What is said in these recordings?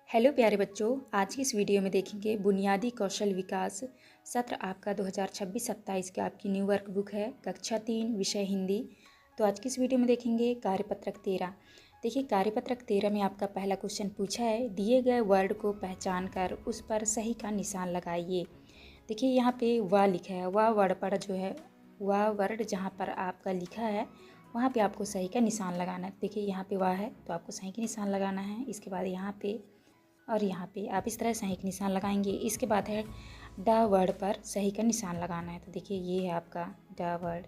Hello प्यारे बच्चों, आज की इस वीडियो में देखेंगे बुनियादी कौशल विकास सत्र आपका 2026-27 की आपकी न्यू वर्क बुक है कक्षा 3 विषय हिंदी। तो आज की इस वीडियो में देखेंगे कार्यपत्रक 13। देखिए कार्यपत्रक 13 में आपका पहला क्वेश्चन पूछा है, दिए गए वर्ड को पहचान कर उस पर सही का निशान लगाइए। देखिए यहाँ पे वह लिखा है, वह वर्ड पर जो है वह वर्ड जहाँ पर आपका लिखा है वहाँ पे आपको सही का निशान लगाना है। देखिए यहाँ पे वह है तो आपको सही का निशान लगाना है। इसके बाद यहाँ पे और यहाँ पे आप इस तरह सही का निशान लगाएंगे। इसके बाद है ड वर्ड पर सही का निशान लगाना है। तो देखिए ये है आपका ड वर्ड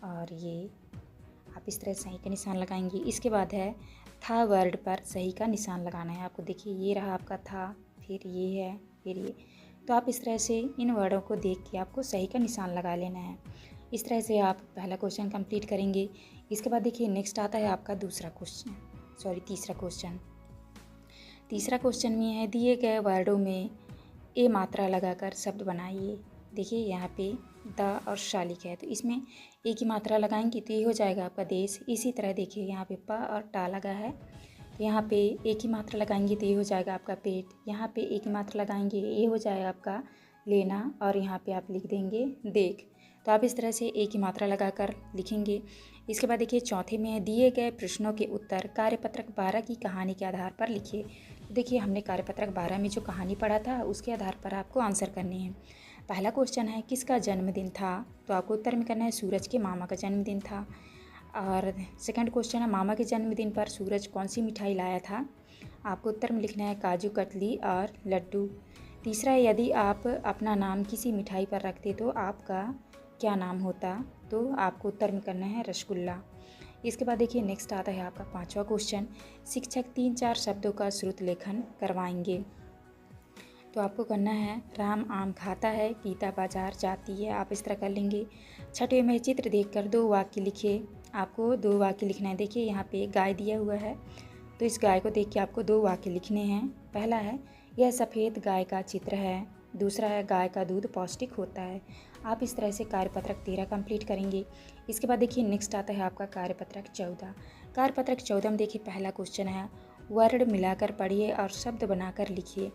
और ये आप इस तरह सही का निशान लगाएंगे। इसके बाद है था वर्ड पर सही का निशान लगाना है आपको। देखिए ये रहा आपका था, फिर ये है, फिर ये। तो आप इस तरह से इन वर्डों को देख के आपको सही का निशान लगा लेना है। इस तरह से आप पहला क्वेश्चन कंप्लीट करेंगे। इसके बाद देखिए नेक्स्ट आता है आपका तीसरा क्वेश्चन। तीसरा क्वेश्चन में है, दिए गए वर्डों में ए मात्रा लगाकर शब्द बनाइए। देखिए यहाँ पे द और शा लिखा है तो इसमें ए की मात्रा लगाएंगे तो ये हो जाएगा आपका देश। इसी तरह देखिए यहाँ पे प और टा लगा है तो यहाँ पे ए की मात्रा लगाएंगे तो ये हो जाएगा आपका पेट। यहाँ पे ए की मात्रा लगाएंगे ये हो जाएगा आपका लेना और यहाँ पे आप लिख देंगे देख। तो आप इस तरह से ए की मात्रा लगाकर लिखेंगे। इसके बाद देखिए चौथे में है, दिए गए प्रश्नों के उत्तर कार्यपत्रक 12 की कहानी के आधार पर लिखिए। देखिए हमने कार्यपत्रक 12 में जो कहानी पढ़ा था उसके आधार पर आपको आंसर करने हैं। पहला क्वेश्चन है, किसका जन्मदिन था? तो आपको उत्तर में करना है सूरज के मामा का जन्मदिन था। और सेकंड क्वेश्चन है, मामा के जन्मदिन पर सूरज कौन सी मिठाई लाया था? आपको उत्तर में लिखना है काजू कतली और लड्डू। तीसरा है, यदि आप अपना नाम किसी मिठाई पर रखते तो आपका क्या नाम होता? तो आपको उत्तर में करना है रसगुल्ला। इसके बाद देखिए नेक्स्ट आता है आपका पांचवा क्वेश्चन, शिक्षक 3-4 शब्दों का श्रुत लेखन करवाएंगे। तो आपको करना है राम आम खाता है, गीता बाजार जाती है। आप इस तरह कर लेंगे। छठवें में चित्र देखकर 2 वाक्य लिखिए। आपको 2 वाक्य लिखना है। देखिए यहाँ पे गाय दिया हुआ है तो इस गाय को देख के आपको 2 वाक्य लिखने हैं। पहला है, यह सफ़ेद गाय का चित्र है। दूसरा है, गाय का दूध पौष्टिक होता है। आप इस तरह से कार्यपत्रक 13 कंप्लीट करेंगे। इसके बाद देखिए नेक्स्ट आता है आपका कार्यपत्रक 14। कार्यपत्रक 14 में देखिए पहला क्वेश्चन है, वर्ड मिलाकर पढ़िए और शब्द बनाकर लिखिए।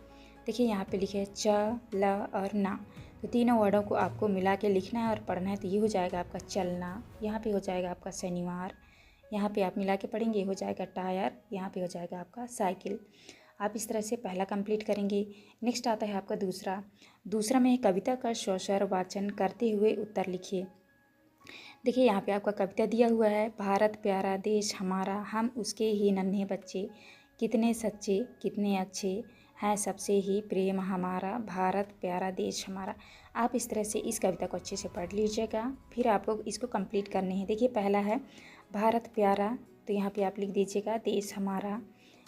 देखिए यहाँ पे लिखे च, ल और ना। तो तीनों वर्डों को आपको मिला के लिखना है और पढ़ना है। तो ये हो जाएगा आपका चलना, यहाँ पे हो जाएगा आपका शनिवार, यहाँ पे आप मिला के पढ़ेंगे हो जाएगा टायर, यहाँ पे हो जाएगा आपका साइकिल। आप इस तरह से पहला कंप्लीट करेंगे। नेक्स्ट आता है आपका दूसरा में कविता का स्वस्वर वाचन करते हुए उत्तर लिखिए। देखिए यहाँ पे आपका कविता दिया हुआ है, भारत प्यारा देश हमारा, हम उसके ही नन्हे बच्चे, कितने सच्चे कितने अच्छे हैं सबसे ही प्रेम हमारा, भारत प्यारा देश हमारा। आप इस तरह से इस कविता को अच्छे से पढ़ लीजिएगा, फिर आपको इसको कंप्लीट करने हैं। देखिए पहला है भारत प्यारा, तो यहाँ पे आप लिख दीजिएगा देश हमारा।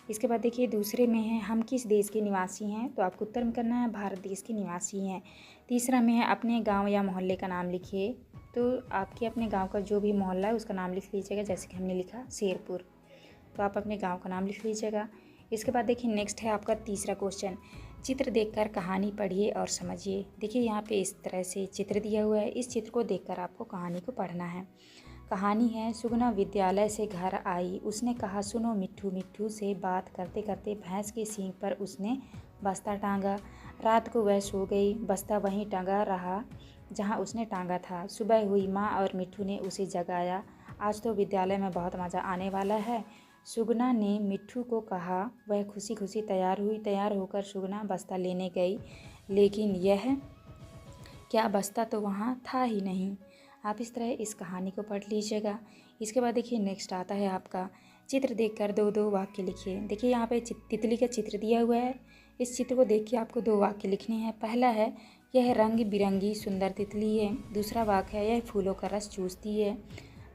इसके बाद देखिए दूसरे में है, हम किस देश के निवासी हैं? तो आपको उत्तर में करना है भारत देश के निवासी हैं। तीसरा में है, अपने गांव या मोहल्ले का नाम लिखिए। तो आपके अपने गांव का जो भी मोहल्ला है उसका नाम लिख लीजिएगा। जैसे कि हमने लिखा शेरपुर, तो आप अपने गांव का नाम लिख लीजिएगा। इसके बाद देखिए नेक्स्ट है आपका तीसरा क्वेश्चन, चित्र देखकर कहानी पढ़िए और समझिए। देखिए यहाँ पे इस तरह से चित्र दिया हुआ है, इस चित्र को देखकर आपको कहानी को पढ़ना है। कहानी है, सुगना विद्यालय से घर आई, उसने कहा सुनो मिट्ठू, मिट्ठू से बात करते करते भैंस के सींग पर उसने बस्ता टांगा। रात को वह सो गई, बस्ता वहीं टंगा रहा जहाँ उसने टांगा था। सुबह हुई, माँ और मिट्ठू ने उसे जगाया, आज तो विद्यालय में बहुत मज़ा आने वाला है। सुगना ने मिट्ठू को कहा, वह खुशी खुशी तैयार हुई। तैयार होकर सुगना बस्ता लेने गई, लेकिन यह क्या बस्ता तो वहाँ था ही नहीं। आप इस तरह इस कहानी को पढ़ लीजिएगा। इसके बाद देखिए नेक्स्ट आता है आपका चित्र देखकर 2-2 वाक्य लिखिए। देखिए यहाँ पे तितली का चित्र दिया हुआ है, इस चित्र को देख के आपको 2 वाक्य लिखने हैं। पहला है, यह रंग बिरंगी सुंदर तितली है। दूसरा वाक्य है, यह फूलों का रस चूसती है।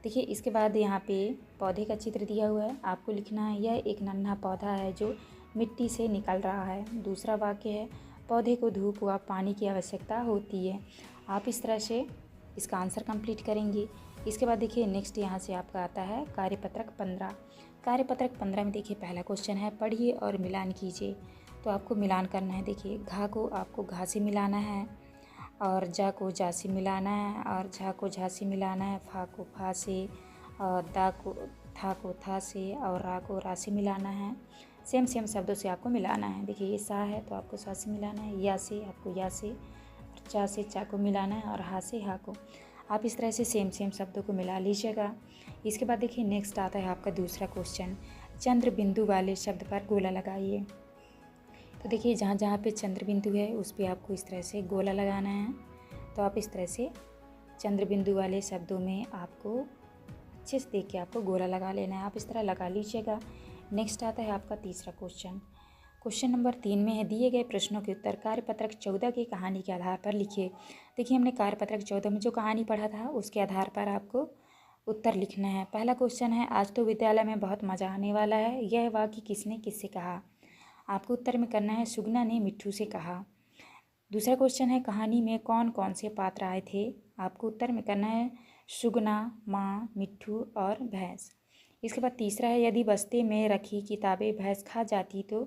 देखिए इसके बाद यहाँ पे पौधे का चित्र दिया हुआ है, आपको लिखना है, यह एक नन्हा पौधा है जो मिट्टी से निकल रहा है। दूसरा वाक्य है, पौधे को धूप व पानी की आवश्यकता होती है। आप इस तरह से इसका आंसर कंप्लीट करेंगे। इसके बाद देखिए नेक्स्ट यहाँ से आपका आता है कार्यपत्रक 15। कार्यपत्रक 15 में देखिए पहला क्वेश्चन है, पढ़िए और मिलान कीजिए। तो आपको मिलान करना है। देखिए घा को आपको घा से मिलाना है, और जा को जा से मिलाना है, और झा को झा से मिलाना है, फा को फा से, और दा को था से, और रा को रा से मिलाना है। सेम सेम शब्दों से आपको मिलाना है। देखिए ये सा है तो आपको सा से मिलाना है, या से आपको या से, और चा से चा को मिलाना है, और हा से हा को। आप इस तरह से सेम सेम शब्दों को मिला लीजिएगा। इसके बाद देखिए नेक्स्ट आता है आपका दूसरा क्वेश्चन, चंद्र बिंदु वाले शब्द पर गोला लगाइए। तो देखिए जहाँ जहाँ पे चंद्र बिंदु है उस पर आपको इस तरह से गोला लगाना है। तो आप इस तरह से चंद्र बिंदु वाले शब्दों में आपको अच्छे से देख के आपको गोला लगा लेना है। आप इस तरह लगा लीजिएगा। नेक्स्ट आता है आपका तीसरा क्वेश्चन। क्वेश्चन नंबर 3 में है, दिए गए प्रश्नों के उत्तर कार्यपत्रक 14 की कहानी के आधार पर लिखिए। देखिए हमने कार्यपत्रक 14 में जो कहानी पढ़ा था उसके आधार पर आपको उत्तर लिखना है। पहला क्वेश्चन है, आज तो विद्यालय में बहुत मज़ा आने वाला है, यह वाक्य किसने किससे कहा। आपको उत्तर में करना है, सुगना ने मिट्ठू से कहा। दूसरा क्वेश्चन है, कहानी में कौन कौन से पात्र आए थे। आपको उत्तर में करना है, सुगना, माँ, मिट्ठू और भैंस। इसके बाद तीसरा है, यदि बस्ते में रखी किताबें भैंस खा जाती तो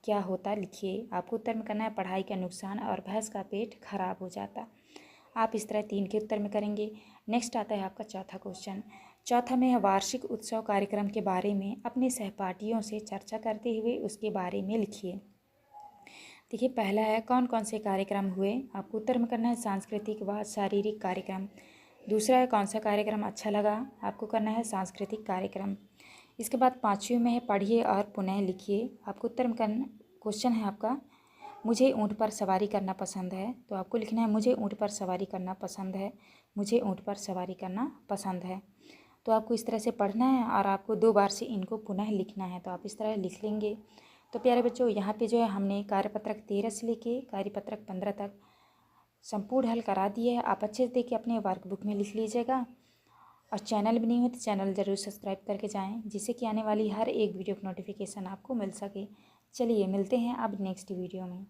क्या होता, लिखिए। आपको उत्तर में करना है, पढ़ाई का नुकसान और भैंस का पेट खराब हो जाता। आप इस तरह 3 के उत्तर में करेंगे। नेक्स्ट आता है आपका चौथा क्वेश्चन। चौथा में है, वार्षिक उत्सव कार्यक्रम के बारे में अपने सहपाठियों से चर्चा करते हुए उसके बारे में लिखिए। देखिए पहला है, कौन कौन से कार्यक्रम हुए। आपको उत्तर में करना है, सांस्कृतिक व शारीरिक कार्यक्रम। दूसरा है, कौन सा कार्यक्रम अच्छा लगा। आपको करना है सांस्कृतिक कार्यक्रम। इसके बाद पाँचवीं में है, पढ़िए और पुनः लिखिए। आपको उत्तर में करना, क्वेश्चन है आपका, मुझे ऊँट पर सवारी करना पसंद है। तो आपको लिखना है, मुझे ऊँट पर सवारी करना पसंद है, मुझे ऊँट पर सवारी करना पसंद है। तो आपको इस तरह से पढ़ना है और आपको 2 बार से इनको पुनः लिखना है। तो आप इस तरह लिख लेंगे। तो प्यारे बच्चों, यहाँ पे जो है हमने कार्यपत्रक 13 से लेके कार्यपत्रक 15 तक संपूर्ण हल करा दिए है। आप अच्छे से देख के अपने वर्कबुक में लिख लीजिएगा। और चैनल भी नहीं हो तो चैनल ज़रूर सब्सक्राइब करके जाएं, जिससे कि आने वाली हर एक वीडियो की नोटिफिकेशन आपको मिल सके। चलिए मिलते हैं अब नेक्स्ट वीडियो में।